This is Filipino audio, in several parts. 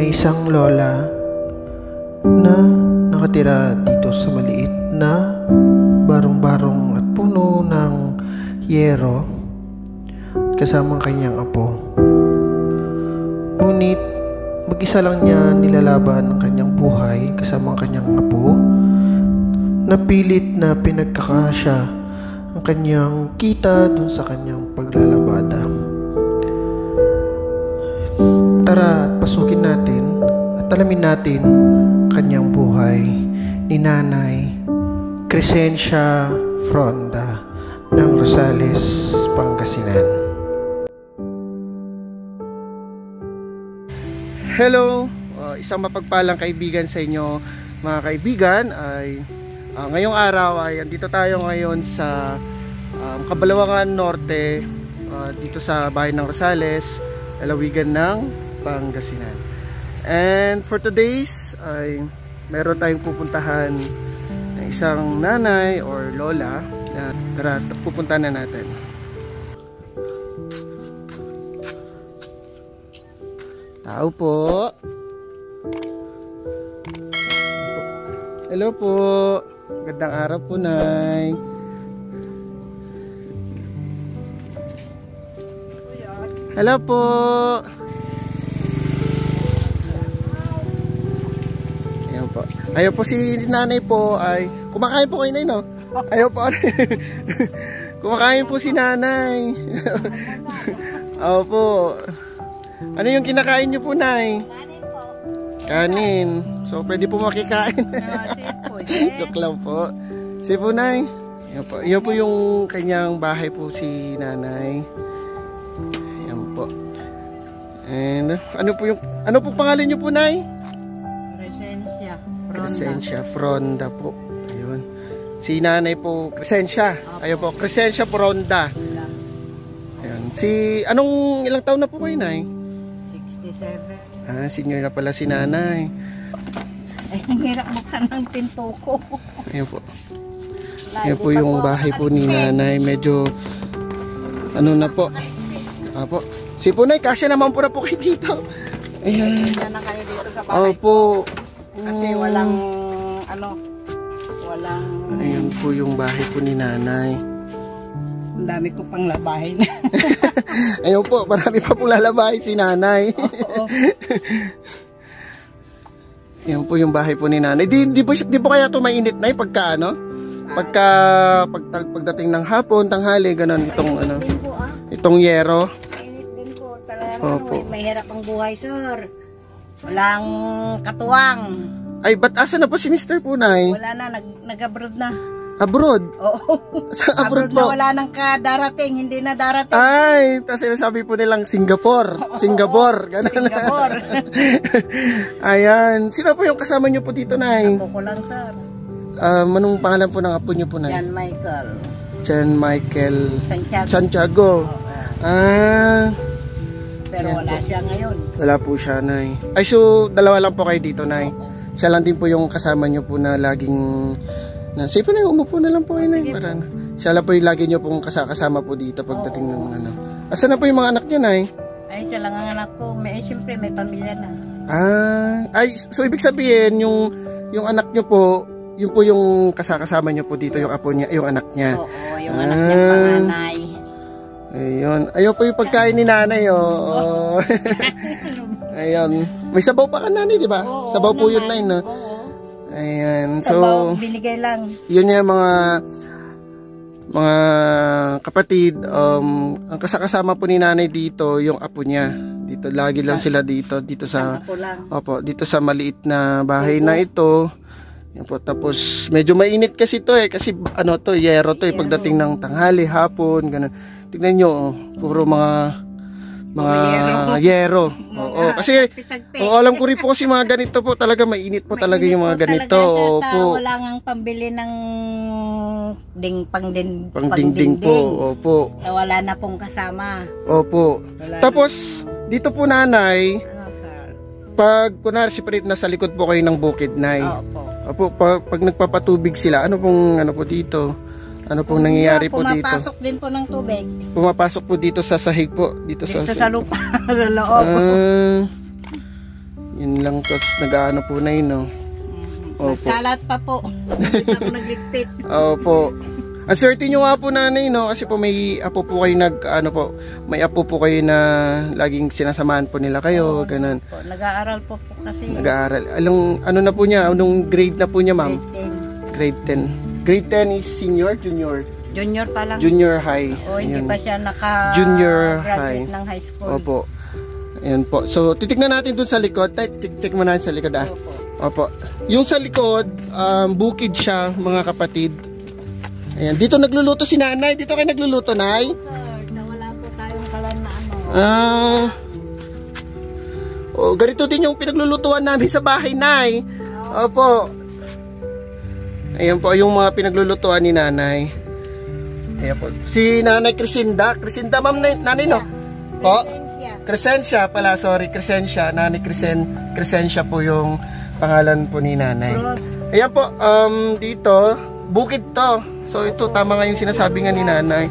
May isang lola na nakatira dito sa maliit na barong-barong at puno ng yero kasama ang kanyang apo. Ngunit mag-isa lang niya nilalaban ang kanyang buhay kasama ang kanyang apo. Napilit na pinagkakasya ang kanyang kita dun sa kanyang paglalabada. Tara at pasukin natin at alamin natin kanyang buhay ni Nanay Crescencia Fronda ng Rosales, Pangasinan. Hello! Isang mapagpalang kaibigan sa inyo mga kaibigan. Ngayong araw ay andito tayo ngayon sa Kabalawangan Norte, dito sa bayan ng Rosales, lalawigan ng Pangasinan. And for today's ay meron tayong pupuntahan na isang nanay or lola na tara, pupuntahan na natin. Tao po. Hello po. Magandang araw po, Nay. Hello po. Ayan po. Ayaw po si Nanay po ay kumakain po kayo, Nay, no? Ayaw po. Kumakain po si Nanay. Opo. Ano yung kinakain niyo po, Nay? Kanin po. Kanin. So, pwede po makikain. Joke lang po. Si po, Nay. Yan po yung kanyang bahay po si Nanay. Yan po. And, ano po pangalan niyo po, Nay? Crescencia Fronda. Crescencia Fronda po. Ayun. Si Nanay po, Crescencia. Ayun po, Crescencia Fronda. Ayun. Anong ilang taon na po kayo, Nay? 67. Senior na pala si Nanay. Ay, hirap buksan ng pinto ko. Ayan po. Ayan po yung bahay po ni Nanay. Medyo ano na po. Apo. Si po, Nay, kasya naman po na po kayo dito. Ayan. Hindi na kayo dito sa bahay. Opo. Kasi walang Ayan po yung bahay po ni Nanay. ang dami ko pang labahin. Ayun po, marami pa pong lalabahin si Nanay. Oo. Ayan po yung bahay po ni Nanay. Di po kaya ito mainit, Nay, pagdating ng hapon, tanghali, ganun, itong yero. Mainit din po. Talaga Opo. mahirap ang buhay, sir. Walang katuwang. Ay, ba't asa na po si Mr. po, Nay? Wala na, nag-abroad na. Abroad? Oo. Sa abroad po? Na wala nang kadarating, hindi na darating. Ay, tapos sinasabi po nilang Singapore. Singapore, ganun. Singapore. Ayan. Sino po yung kasama niyo po dito, Nay? Ako ko lang, sir. Anong pangalan po ng apo niyo po, Nay? Jan Michael Jan Michael Santiago. Santiago. Pero wala siya ngayon. Wala po siya, Nay. Ay, so, dalawa lang po kayo dito, Nay. Siya lang din po yung kasama niyo po na laging sige po, Nay, umupo na lang po kayo, Nay. Siya lang po yung lagi niyo pong kasama po dito pagdating ng Asan na po yung mga anak niya, Nay? Ay, siya lang ang anak ko. Siyempre, may pamilya na. So ibig sabihin, yung anak niyo po, yun po yung kasama niyo po dito, yung apo niya, yung anak niya. Oo, yung anak niya panganay. Ayun. Ayun po yung pagkain ni Nanay, oh. Ayun. May sabaw pa ka, Nanay, di ba? Sabaw po yun, Nay, no? Oo. Ayan. Sabaw, binigay lang. Yun yung mga kapatid, ang kasama po ni Nanay dito, yung apo niya. Dito, lagi lang sila dito sa, dito sa maliit na bahay na ito. Yan po, tapos medyo mainit kasi to kasi yero to pagdating ng tanghali, hapon, ganun. Tignan nyo, puro mga yero. Oo, kasi alam ko rin po kasi mga ganito po, talaga mainit po talaga yung mga ganito. Opo. Wala nang pambili ng pangdingding po. Opo. Wala na pong kasama. Opo. Tapos dito po, Nanay, pag kunwari na sa likod po kayo ng bukid, Nay. Opo, pag nagpapatubig sila, ano po dito? Ano pong nangyayari po dito? Pumapasok din po ng tubig. Pumapasok po dito sa sahig po. Dito sa lupa. Sa loob. Yun lang to. Nag-ano po na yun, no? Opo. Nagkalat pa po. Hindi pa ako nagligpit. Opo. Ang swerte nyo nga po, nanay, no? Kasi po may apo po kayo may apo po kayo na laging sinasamahan po nila kayo, ganun. Nag-aaral po kasi. Nag-aaral. Ano na po niya? Anong grade na po niya, ma'am? Grade 10. Grade 10 is senior, junior? Junior pa lang. Junior high. O, hindi pa siya Junior high. ng high school. Opo. Ayan po. So, titignan natin dun sa likod. Check mo natin sa likod, ah. Opo. Yung sa likod, bukid siya, mga kapatid. Ayan. Dito nagluluto si nanay. Dito kayo nagluluto, nay? Sir, wala po tayong kalan na ano. Ganito din yung pinaglulutuan namin sa bahay, nay. Opo. Ayan po yung mga pinaglulutuan ni nanay. Ayan po. Si nanay Crisinda. Crisinda, ma'am, nanay, no? Po? Crescencia pala, sorry. Crescencia. Nanay Crescencia po yung pangalan po ni nanay. Ayan po, dito, bukid to. So ito, tama nga yung sinasabi nga ni nanay.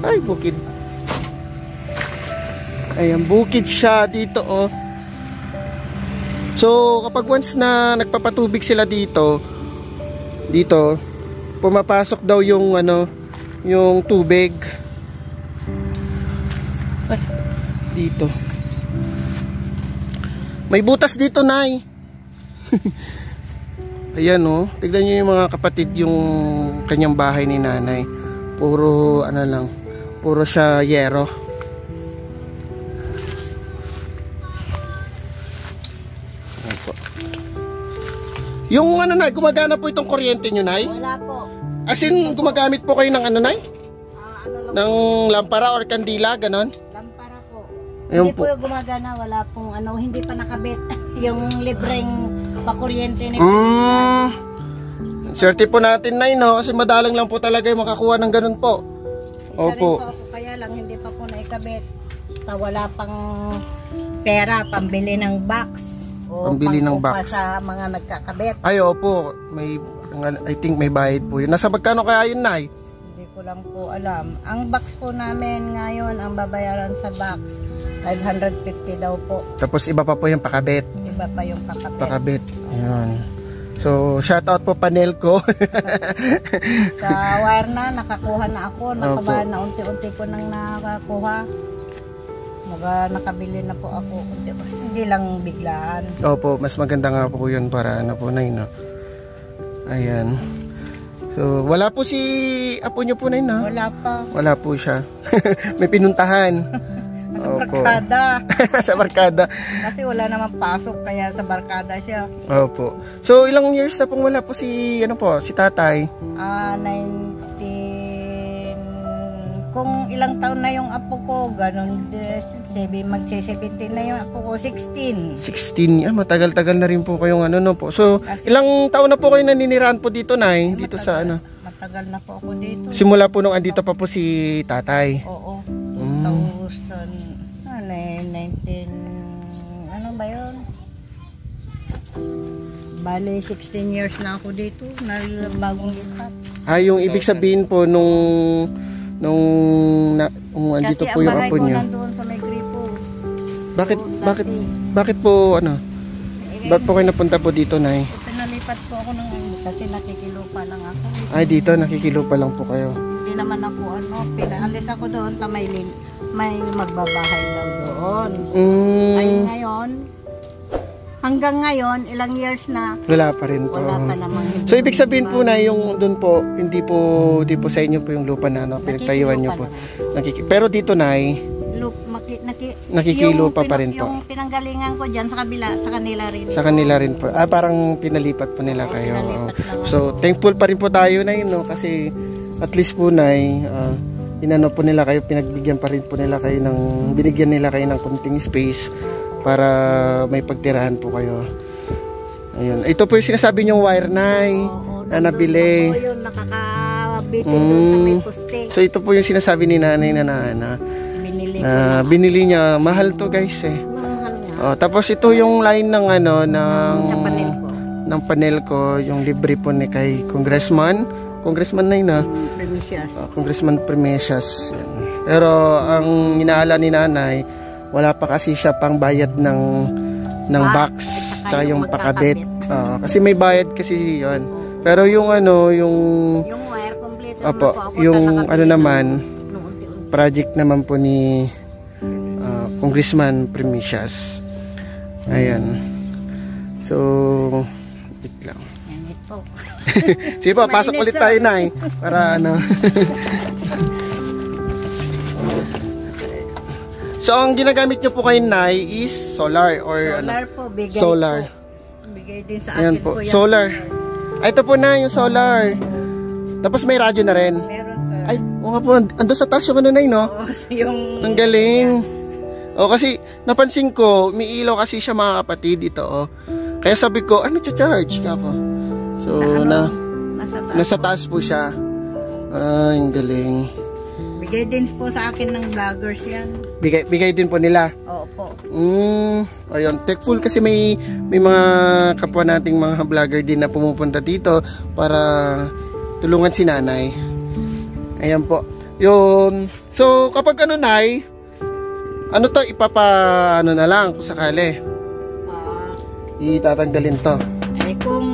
Ay, bukid. Ayan, bukid siya dito, oh. So, kapag once na nagpapatubig sila dito, pumapasok daw yung, yung tubig. Ay, dito. May butas dito, nay. Ayan, oh. Tignan nyo yung mga kapatid yung kanyang bahay ni nanay. Puro, puro siya yero. Ayan po. Yung nay, gumagana po itong kuryente nyo, nay? Wala po. As in, gumagamit po kayo ng nay? Ng lampara or kandila, ganon? Lampara po. Ayan Hindi po yung gumagana, wala pong hindi pa nakabit. Yung libreng pakuryente ni Swerte po natin, nay, no? Kasi madalang lang po talaga yung makakuha ng ganun po. Opo. Kaya lang hindi pa po naikabit. Wala pang pera pambili ng box o pambili ng box sa mga nagkakabit. Ay, opo. I think may bayad po yun. Nasa magkano kaya yun, nay? Hindi ko lang po alam. Ang box po namin ngayon, ang babayaran sa box 550 daw po. Tapos iba pa po yung pakabit. Iba pa yung Pakabit. Ayan. So, shout out po panel ko. Sa wire na, nakakuha na ako. Na unti-unti ko nang nakakuha. Nakabili na po ako. Hindi lang biglaan. Opo, mas maganda nga po yun para po na yun. Ayan. So, wala po si apo nyo po na yun, ha? Wala pa. Wala po siya. May pinuntahan. Sa barkada. Sa barkada. Kasi wala naman pasok, kaya sa barkada siya. Opo. So, ilang years na pong wala po si tatay? 19... Kung ilang taon na yung apo ko, ganun, magse-17 na yung apo ko, 16. 16? Matagal-tagal na rin po kayong po. So, ilang taon na po kayo naninirahan po dito, nay? Dito sa Matagal na po ako dito. Simula po nung andito pa po si tatay? Oo. 19... Ano ba yun? Bale, 16 years na ako dito. Bagong lipat. Yung ibig sabihin po nung andito po yung apo nyo. Kasi ang bahay ko nandoon sa may gripo. Bakit po ba't po kayo napunta po dito, nay? Pinalipat po ako kasi nakikilupa lang ako. Ay, dito nakikilupa lang po kayo. Hindi naman ako pinaalis ako doon sa may magbabahay daw doon. Ay ngayon, hanggang ngayon, ilang years na, wala pa rin po. Wala pa naman. So, ibig sabihin po na yung doon po, hindi po sa inyo po yung lupa na pinagtayuan nyo po. Pero dito, nay, nakikilupa pa rin po. Yung pinanggalingan ko dyan sa kabila, sa kanila rin. Sa kanila rin po. Parang pinalipat po nila kayo. So, thankful pa rin po tayo na yun, no? Kasi at least po, nay, po nila kayo, pinagbigyan pa rin po nila kayo binigyan nila kayo ng konting space para may pagtirahan po kayo. Ayun. Ito po yung sinasabi niyong wire, nay, na nabili. Oo, yun, nakakabitin doon sa may poste. So, ito po yung sinasabi ni nanay binili niya. Mahal to, guys, eh. Mahal nga. Tapos ito yung line ng sa panel ko. Ng panel ko, yung libre po ni kay Congressman na yun, Congressman Premesias. Pero ang inaala ni nanay, wala pa kasi siya pang bayad ng ng box, tsaka yung pakabit. Kasi may bayad kasi yun. Pero yung yung wire complete opo, yung naman project naman po ni Congressman Primicias. Ayan. So, wait lang. Ito. Sige po, pasok ulit tayo na para So, ang ginagamit nyo po kayo Nay is solar or solar po, bigay solar. Po. Bigay din sa Ayan akin po, yan. solar. Ay, ito po na yung solar. Tapos may radyo na rin. Meron sir. Ay, nga po, ando sa taas yung Nay, no? Oo, yung... Ang galing. Kasi napansin ko, may ilaw kasi siya mga kapatid ito, Kaya sabi ko, charge ka ako? So, nasa taas po siya. Ay, ang galing. Bigay din po sa akin ng vloggers yan. Bigay din po nila? Oo po. Ayun, thankful kasi may mga kapwa nating mga vlogger din na pumupunta dito para tulungan si nanay. Ayan po. Yun. So, kapag Nay, to, na lang kung sakali. Itatanggalin to. Ay, kung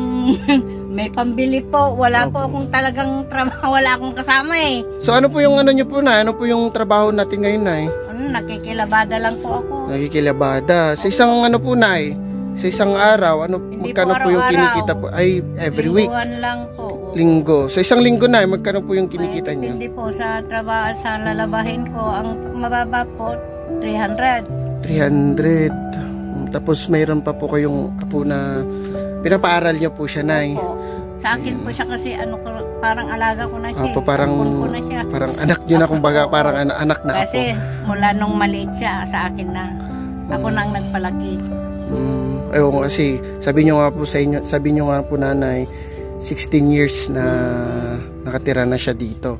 may pambili po, wala po akong talagang trabaho, wala akong kasama So, ano po yung nyo po na? Ano po yung trabaho natin ngayon, Nay? Nakikilabada lang po ako. Nakikilabada. Sa isang po, Nay? Sa isang araw, magkano po yung kinikita po? Ay, every week? Lingguhan lang po. Linggo. Sa isang linggo, Nay, magkano po yung kinikita nyo? Hindi po sa trabaho, sa lalabahin ko, ang mababa po, 300. 300. Tapos mayroon pa po kayong apo na pinapaaral niyo po siya, Nay. Opo. Sa akin po siya kasi parang alaga ko na siya. Parang anak niyo na, kumbaga parang anak na ako. Kasi mula nung maliit siya sa akin na. Ako nang nagpalaki. Ayun kasi sabi niyo nga po sa inyo, sabi niyo nga po Nanay, 16 years na nakatira na siya dito.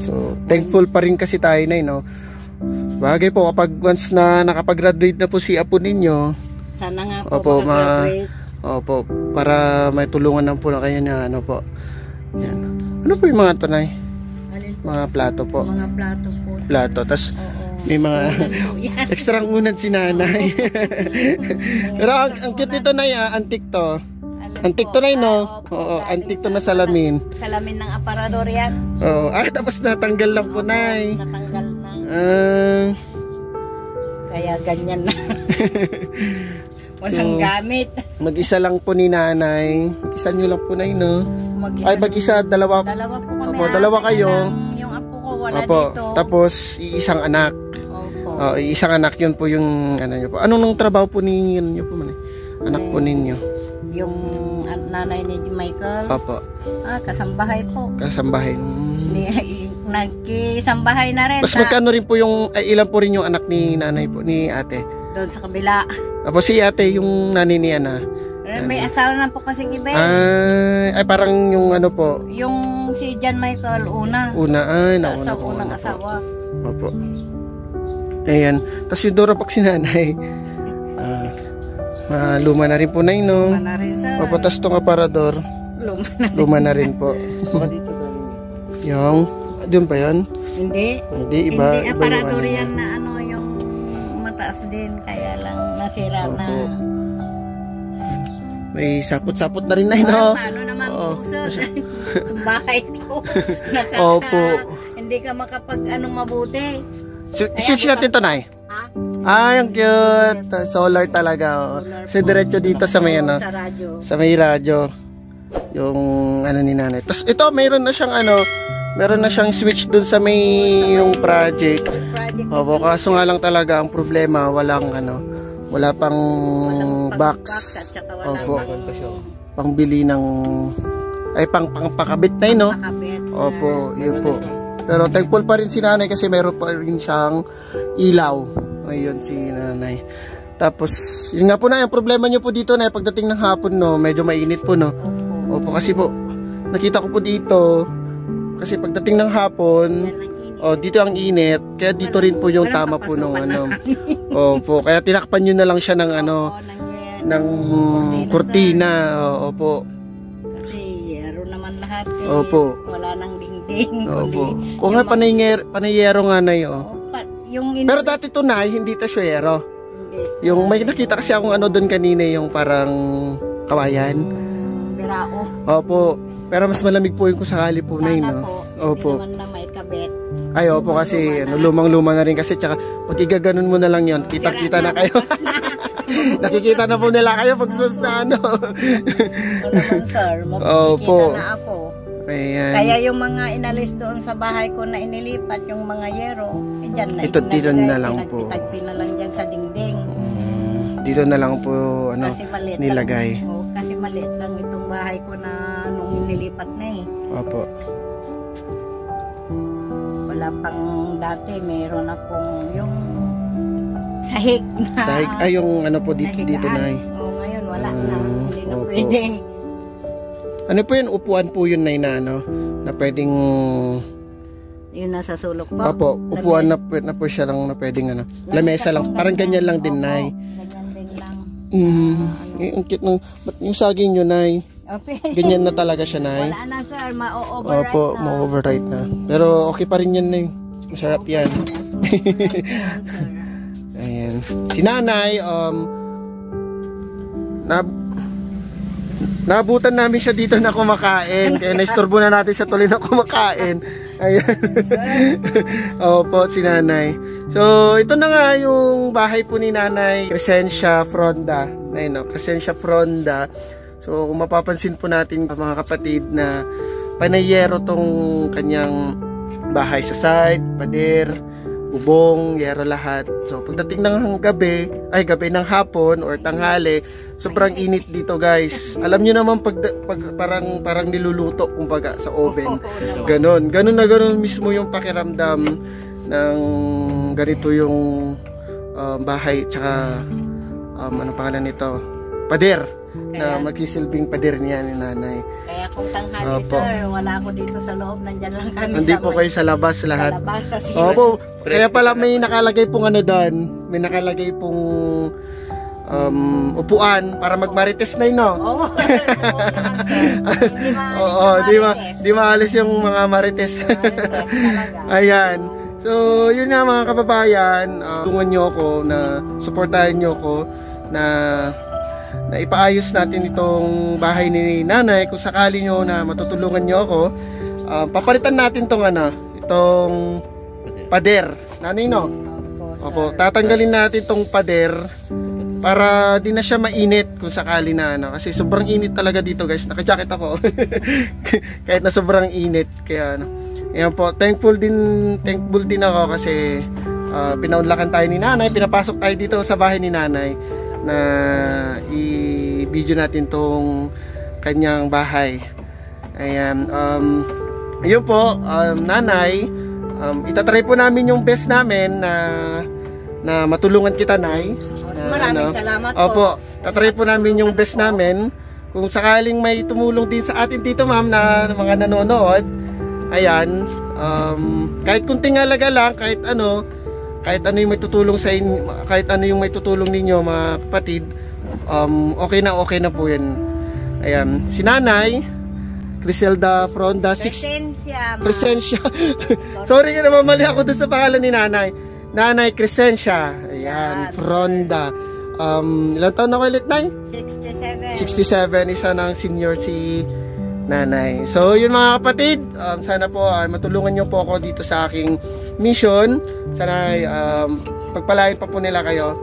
So thankful pa rin kasi tayo, Nay, no? Bagay po kapag once na nakapag-graduate na po si apo ninyo. Sana nga po makagraduate. Opo, para may tulungan lang po na kayo na po. Yan. Ano po yung mga Nay? Mga plato po. Mga plato po. Plato. Tapos may mga extra unad si Nanay. Pero ang cute nito, Nay, antique to. Antique to, Nay, no? Oo, antique to na salamin. Salamin ng aparador yan. Oo. Tapos natanggal lang po, Nay. Natanggal na. Kaya ganyan na. Walang gamit. Mag-isa lang po ni Nanay. Mag-isa nyo lang po, Nay, no? Ay, mag-isa, dalawa. Dalawa po kami. Opo, dalawa kayo. Yung apo ko wala Opo. dito. Tapos, iisang anak. Opo. Iisang anak, yun po yung nyo po. Anong trabaho po ninyo po, Manay? Anak po ninyo? Yung nanay ni Michael. Opo. Kasambahay po. Kasambahay. Nagkisambahay na rin. Mas magkano rin po yung, ilan po rin yung anak ni nanay po, ni ate? Doon sa kabila. Tapos si ate, yung nanay ni Ana. May asawa na po kasing iba. Ay, parang yung po. Yung si John Michael, una. Nauna sa po. unang asawa. Opo. Ayan. Tapos yung Dora Pac si nanay. Luma na rin po, Nay, no? Luma na rin, sir. Opo, tapos itong aparador. Luma na rin po. Yung, doon pa yun? Hindi. Hindi, iba. Hindi, aparador yan na yung mataas din. Kaya lang nasira na. May sapot-sapot na rin, Nay, no? Paano naman po, sir? Bahay ko. Opo. Hindi ka makapag mabuti. Switch natin to, Nay. Ang cute. Solar talaga. Kasi diretso dito sa may sa radyo. Sa may radyo. Yung ni Nanay. Tapos ito, mayroon na siyang meron na siyang switch dun sa may yung project. Opo, kaso nga lang talaga ang problema, wala pang box. Opo. Pangbili ng pakabit na yun, no? Opo, yun po. Pero thankful pa rin si Nanay kasi meron pa rin siyang ilaw. Ayun si Nanay. Tapos, yun nga po na, yung problema nyo po dito na pagdating ng hapon, no, medyo mainit po, no? Opo, kasi po, nakita ko po dito, kasi pagdating ng hapon, dito ang init, kaya dito rin po yung tama po nung Opo, kaya tinakpan nyo na lang siya ng ng kurtina. Opo. Kasi yero naman lahat Opo. Wala nang dingding. Opo. Kung nga panayero nga na yun. Yung Pero dati to, Nay, hindi to syero. Yung may nakita kasi akong ano doon kanina, yung parang kawayan. Birao. Opo. Pero mas malamig po yung kung sakali po na yun, Sana no? po, Opo. hindi naman na may kabit. Ay, opo, kasi ano, lumang-luma na rin kasi, tsaka pag igaganon mo na lang yon, kita-kita na kayo. Nakikita na po nila kayo pag sus na ano. Ano naman, sir, Opo. makikita na ako. Ayan. Kaya yung mga inalis doon sa bahay ko na inilipat, yung mga yero, dyan na Ito, dito na lang po. Pinagpitagpi na lang dyan sa dingding. Dito na lang po ano, Kasi maliit nilagay. lang. Oh, kasi maliit lang itong bahay ko na nung nilipat na eh. Opo. Wala pang dati, meron akong yung sahig na. Sahig, ay yung ano po dito, dito na eh. Oh, ngayon wala na. Hindi na opo. pwede. Ano po yun? Upuan po yun na ano, na pwedeng... Yun nasa sulok po. Opo, upuan na po siya lang na pwedeng ano. Lamesa lang, parang ganyan lang din, Nay. Ganyan din lang. Yung cute ng, yung saging nyo, Nay. Okay. Ganyan na talaga siya, Nay. Wala na sir, ma-override Opo, na. ma-override na. Pero okay pa rin yan, Nay. Masarap yan. Ayan. Si Nanay, naabutan namin siya dito na kumakain. Kaya naistorbo na natin siya tuloy na kumakain. Ayan. Opo, si Nanay. So, ito na nga yung bahay po ni Nanay Crescencia Fronda. Ayun, no? Crescencia Fronda. So, kung mapapansin po natin mga kapatid na panayero tong kanyang bahay sa side, pader, bubong, yero lahat. So, pagdating ng gabi ng hapon or tanghali, sobrang init dito, guys. Alam niyo naman pag parang niluluto kumbaga sa oven. Ganon na ganon mismo yung pakiramdam ng ganito yung bahay tsaka ano pangalan nito? Pader. Na magsisilbing pader niya ni Nanay. Kaya kung tanghali sir, wala ako dito sa loob, nandyan lang kami. Hindi po kayo sa labas lahat. Sa labas, sa silos. Opo, kaya pala may nakalagay pong ano doon. May nakalagay pong upuan para magmarites na yun, no? Oo, naman, sir. Di maalis yung mga marites. Ayan. So, yun nga mga kababayan, tulungan nyo ako na supportahan nyo ako na ipaayos natin itong bahay ni Nanay. Kung sakali nyo na matutulungan nyo ako, papalitan natin itong pader. Nanay, no? Opo, tatanggalin natin itong pader para di na siya mainit kung sakali na ano. Kasi sobrang init talaga dito, guys. Naka-jacket ako. Kahit na sobrang init. Kaya ano. Ayan po, thankful din ako kasi pinaunlakan tayo ni Nanay. Pinapasok tayo dito sa bahay ni Nanay na i-video natin tong kanyang bahay. Ayan. Yun po, Nanay, itatry po namin yung best namin na matulungan kita, Nay. Maraming salamat po. Opo, tatry po namin yung best namin. Kung sakaling may tumulong din sa atin dito, ma'am, na mga nanonood, ayan, kahit kunting halaga lang, kahit ano yung may tutulong sa inyo, kahit ano yung may tutulong ninyo, mga kapatid, okay na po yan. Ayan, si Nanay Criselda Fronda, Crescencia. Sorry na mamali ako dun sa pangalan ni Nanay. Nanay Crescencia. Ayan, Fronda. Ilang taon na ko ulit, Nay? 67. Isa ng senior si Nanay. So, yun mga kapatid, sana po matulungan nyo po ako dito sa aking mission. Sana pagpalain pa po nila kayo.